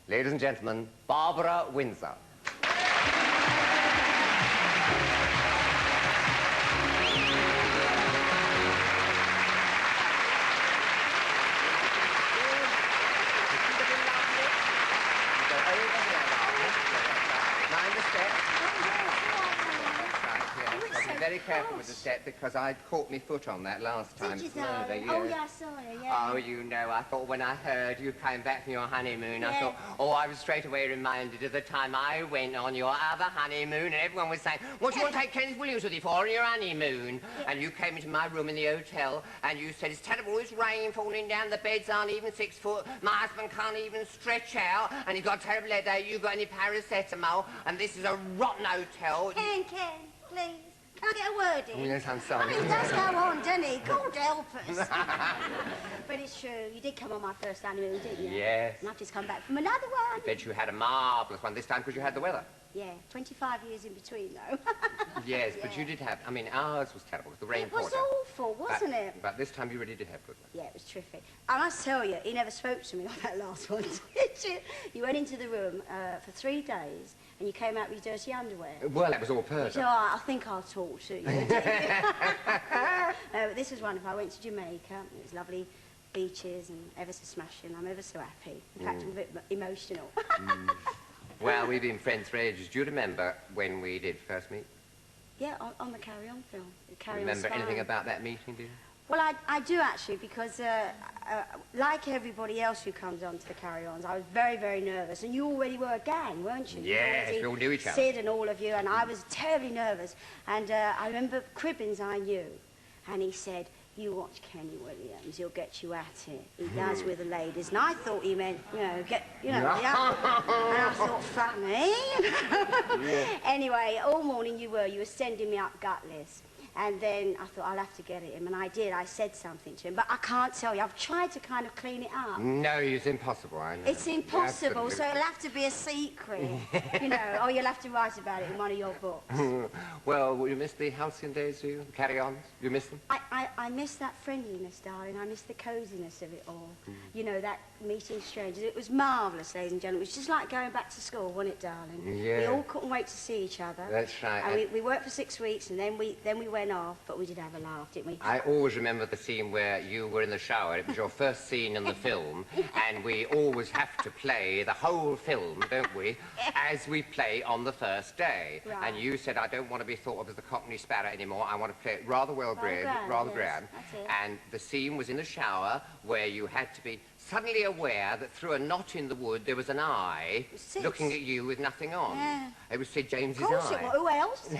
Ladies and gentlemen, Barbara Windsor. Very careful with the step because I'd caught my foot on that last time. Did you, darling? Oh, yeah, I saw it, yeah. Oh, you know, I thought when I heard you came back from your honeymoon, I thought, oh, I was straight away reminded of the time I went on your other honeymoon and everyone was saying, what do you want to take Kenneth Williams with you for on your honeymoon? Yeah. And you came into my room in the hotel and you said, it's terrible, it's rain falling down, the beds aren't even 6 foot, my husband can't even stretch out, and he's got a terrible headache, you got any paracetamol, and this is a rotten hotel. Ken, please. Can I get a word in? Oh, yes, I'm sorry. I mean, he does go on, doesn't he? God help us. But it's true. You did come on my first honeymoon, didn't you? Yes. And I've just come back from another one. I bet you had a marvellous one this time because you had the weather. Yeah, 25 years in between, though. Yes, yeah. But you did have... I mean, ours was terrible. It was the rain poured. It was awful, wasn't it? But this time you really did have good one. Yeah, it was terrific. I must tell you, he never spoke to me like that last one, did you? You went into the room for 3 days and you came out with your dirty underwear. Well, that was all perfect. So I think I'll talk to you. But this was wonderful. I went to Jamaica. It was lovely beaches and ever so smashing. I'm ever so happy. In fact, I'm a bit emotional. Well, we've been friends for ages. Do you remember when we did first meet? Yeah, on the Carry On film. Remember anything about that meeting, do you? Well, I do actually, because like everybody else who comes on to the Carry-Ons, I was very, very nervous. And you already were a gang, weren't you? Yes, we all knew each other. Sid and all of you, and I was terribly nervous. And I remember Cribbins I knew, and he said, you watch Kenny Williams, he'll get you at it. He does with the ladies. And I thought he meant, you know, and I thought, funny. Yeah. Anyway, all morning you were sending me up gutless. And then I thought, I'll have to get at him. And I did. I said something to him. But I can't tell you. I've tried to kind of clean it up. No, it's impossible, I know. It's impossible, so it'll have to be a secret. You know, or you'll have to write about it in one of your books. Well, will you miss the halcyon days, do you? The carry-ons? You miss them? I miss that friendliness, darling. I miss the coziness of it all. You know, that meeting strangers. It was marvellous, ladies and gentlemen. It was just like going back to school, wasn't it, darling? Yeah. We all couldn't wait to see each other. That's right. And we worked for 6 weeks, and then we went off, but we did have a laugh, didn't we? I always remember the scene where you were in the shower. It was your first scene in the film, and we always have to play the whole film, don't we, as we play on the first day. Right. And you said, I don't want to be thought of as the Cockney Sparrow anymore. I want to play it rather well-bred, rather grand. That's it. And the scene was in the shower where you had to be suddenly aware that through a knot in the wood there was an eye looking at you with nothing on. Yeah. It was Sid James's eye. Of course it was. Who else?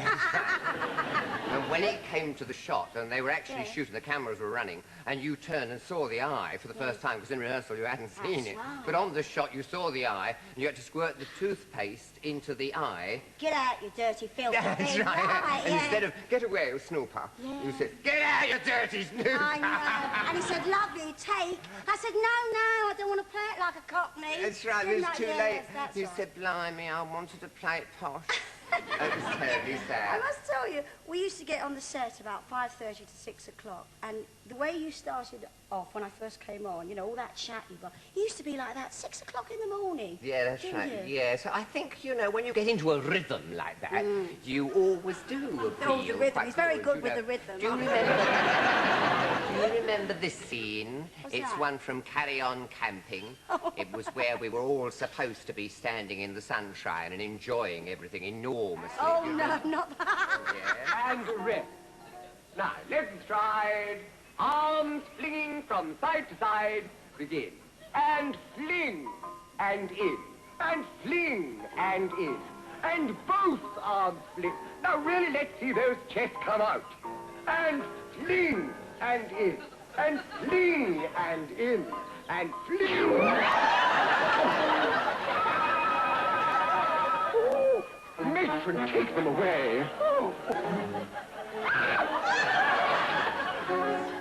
And when it came to the shot, and they were actually shooting, the cameras were running, and you turned and saw the eye for the first time, because in rehearsal you hadn't seen it. Right. But on the shot you saw the eye, and you had to squirt the toothpaste into the eye. Get out, you dirty filthy That's thing. right. And instead of, get away, snooper, you said, get out, you dirty snooper. I know. And he said, lovely, take. I said, no, I don't want to play it like a Cockney. That's right, it was too late. You right. said, blimey, I wanted to play it posh. It was terribly sad. I must tell you, we used to get on the set about 5:30 to 6 o'clock, and the way you started off when I first came on, you know, all that chat you got, it used to be like that, 6 o'clock in the morning. Yeah, that's right. You? Yeah, so I think, you know, when you get into a rhythm like that, you always do. Oh, the rhythm. He's very good with the rhythm. Do you remember this scene? What's It's that? one from Carry On Camping. It was where we were all supposed to be standing in the sunshine and enjoying everything enormously. Oh, no, not that. Yeah. And rest. Now, let's stride. Arms flinging from side to side. Begin. And fling. And in. And fling. And in. And both arms fling. Now, really, let's see those chests come out. And fling. And in. And fling. And in. And fling. Oh, matron, take them away.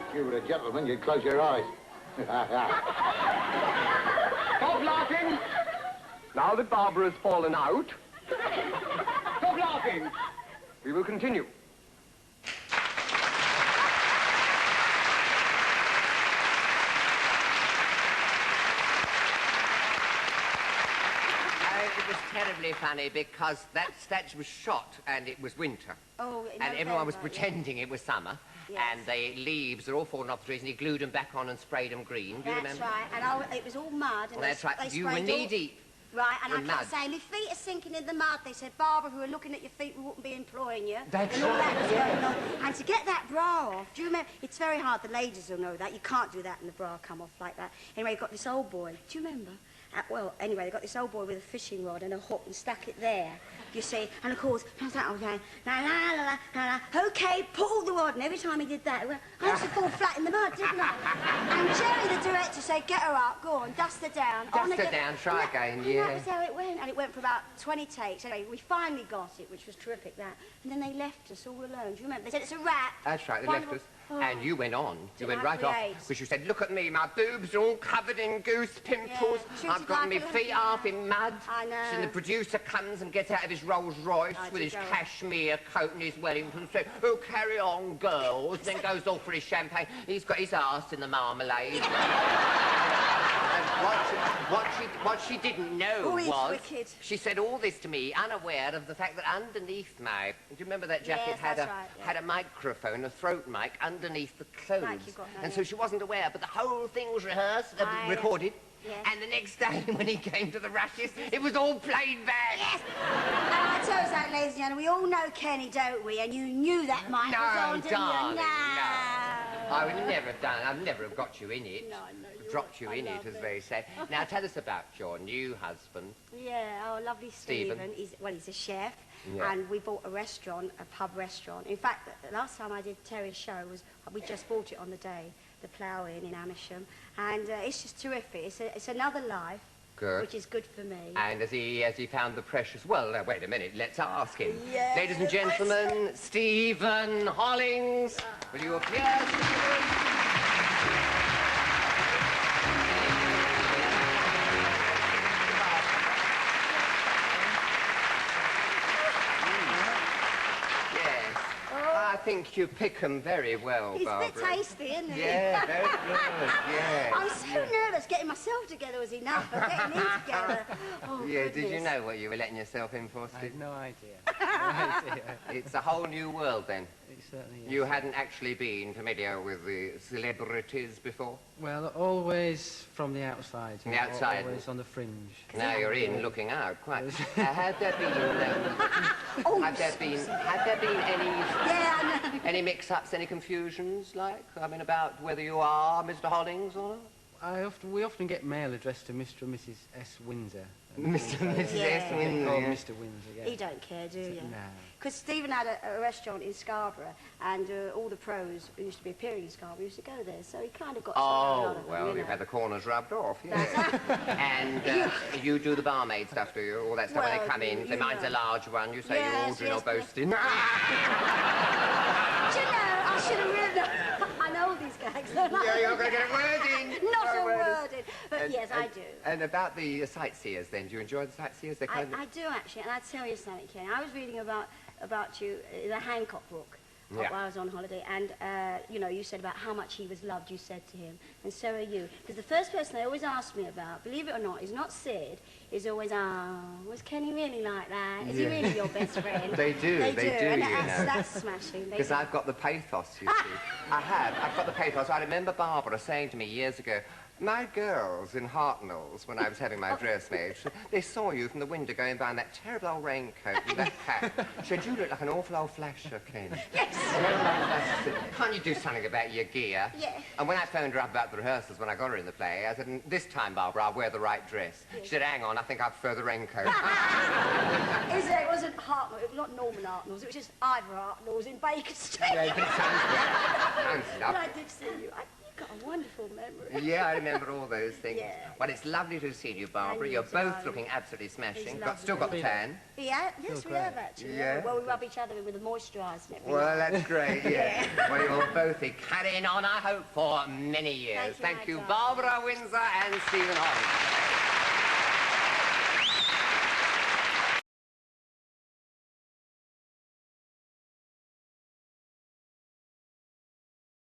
If you were a gentleman, you'd close your eyes. Stop laughing. Now that Barbara's fallen out. Stop laughing. We will continue. terribly funny because that was shot and it was winter. Oh, and everyone was November, pretending it was summer. Yes. And the leaves are all falling off the trees and he glued them back on and sprayed them green. Do you remember? That's right. And it was all mud. And Well, that's right. they You were sprayed knee-deep. Right, and I in kept mud. saying, my feet are sinking in the mud. They said, Barbara, we were looking at your feet, we wouldn't be employing you. That's and all that was right, going on. And to get that bra off, do you remember? It's very hard, the ladies will know that. You can't do that and the bra come off like that. Anyway, got this old boy, do you remember? Well, anyway, they got this old boy with a fishing rod and a hook and stuck it there, you see. And of course, I was like, okay, la la la la la, okay, pull the rod. And every time he did that, I used to fall flat in the mud, didn't I? And Jerry, the director, said, get her up, go on, dust her down. Dust her down, try again, yeah. And that was how it went. And it went for about 20 takes. Anyway, we finally got it, which was terrific, that. And then they left us all alone. Do you remember? They said, it's a wrap. That's right, they left us. Oh. And you went on. You went I right off. create? Because you said, look at me, my boobs are all covered in goose pimples. Yeah, I've got my treated like a feet little- half in mud. I know. And the producer comes and gets out of his Rolls Royce I with did his go. cashmere coat and his Wellington and says, oh, carry on, girls. Then goes off for his champagne. He's got his arse in the marmalade. What she didn't know Oh, he's was wicked. she said all this to me, unaware of the fact that underneath my... Do you remember that jacket Yes, had that's right, yeah. had a microphone, a throat mic, underneath the clothes? Like you got that, And so yeah. she wasn't aware, but the whole thing was rehearsed, Aye, recorded. yes. And the next day, when he came to the rushes, it was all played back. Yes! And I tell you that, ladies and gentlemen, we all know Kenny, don't we? And you knew that mic was on, didn't darling, you? I would never have done. I'd never have got you in it. No, I know you Dropped you would. I in it, love as it. they say. Now tell us about your new husband. Yeah, oh, lovely Stephen. Stephen. He's a chef, Yeah. and we bought a restaurant, a pub restaurant. In fact, the last time I did Terry's show we just bought it on the day, the Plough Inn in Amersham, and it's just terrific. It's another life, Good. which is good for me. And has he found the precious... Well, wait a minute, let's ask him. Yes. Ladies and gentlemen, Stephen Hollings, will you appear? Yes. I think you pick 'em very well, He's a Barbara. bit tasty, isn't he? Yeah, very good, yeah. I'm so nervous. Getting myself together was enough, but getting him together... Oh, Yeah, did you goodness. know what you were letting yourself in for, I Steve? had no idea. No idea. It's a whole new world, then. It certainly is. You hadn't actually been familiar with the celebrities before? Well, always from the outside. The outside. Always on the fringe. Now you're in, looking out, quite. Had there been, Oh, had there been any, yeah, I know. any mix-ups, any confusions, like, I mean, about whether you are Mr. Hollings or not? We often get mail addressed to Mr. and Mrs. S. Windsor. Mr. and Mrs. Yeah. S. Called Windsor. Mr. Windsor, yeah. You don't care, do you? No. Because Stephen had a restaurant in Scarborough, and all the pros who used to be appearing in Scarborough used to go there, so he kind of got... Oh, well, you've had the corners rubbed off, yes. And you do the barmaid stuff, do you? All that stuff when Well, they come in. you Say, mine's know. a large one. You say you're Yes, ordering or yes, yes. boasting. Do you know, I should have written... I know these gags. Yeah, you're going to get a word in. Not a word in. But yes, I do. And about the sightseers, then, do you enjoy the sightseers? They kind of... I do, actually, and I'll tell you something, Ken. I was reading about you in the Hancock book Yeah. while I was on holiday, and, you know, you said about how much he was loved, you said to him, and so are you. Because the first person they always ask me about, believe it or not, is not Sid, is always, was Kenny really like that? Is he really your best friend? They do, They they do, and you that's, know. that's smashing. They Because do. I've got the pathos, you see. I've got the pathos. I remember Barbara saying to me years ago, my girls in Hartnell's, when I was having my dress made, they saw you from the window going by in that terrible old raincoat and that hat. She said, you look like an awful old flasher, Ken. Yes. Can't you do something about your gear? Yeah. And when I phoned her up about the rehearsals when I got her in the play, I said, this time, Barbara, I'll wear the right dress. She said, hang on, I think I prefer the raincoat. It wasn't Hartnell, it was not Norman Hartnell's, it was just Ivor Hartnell's in Baker Street. Yeah, but it sounds But enough. I did see you. You've got a wonderful memory. Yeah, I remember all those things. Yeah. Well, it's lovely to see you, Barbara. And you, You're both darling. looking absolutely smashing. It's Still got the lovely. tan. Yeah, yes, Still we have great. actually. Yeah. Well, we rub each other in with the moisturiser and everything. Well, that's great, yeah. Well, you'll both be carrying on, I hope, for many years. Thank you, Thank you, my darling. Barbara Windsor and Stephen Holland.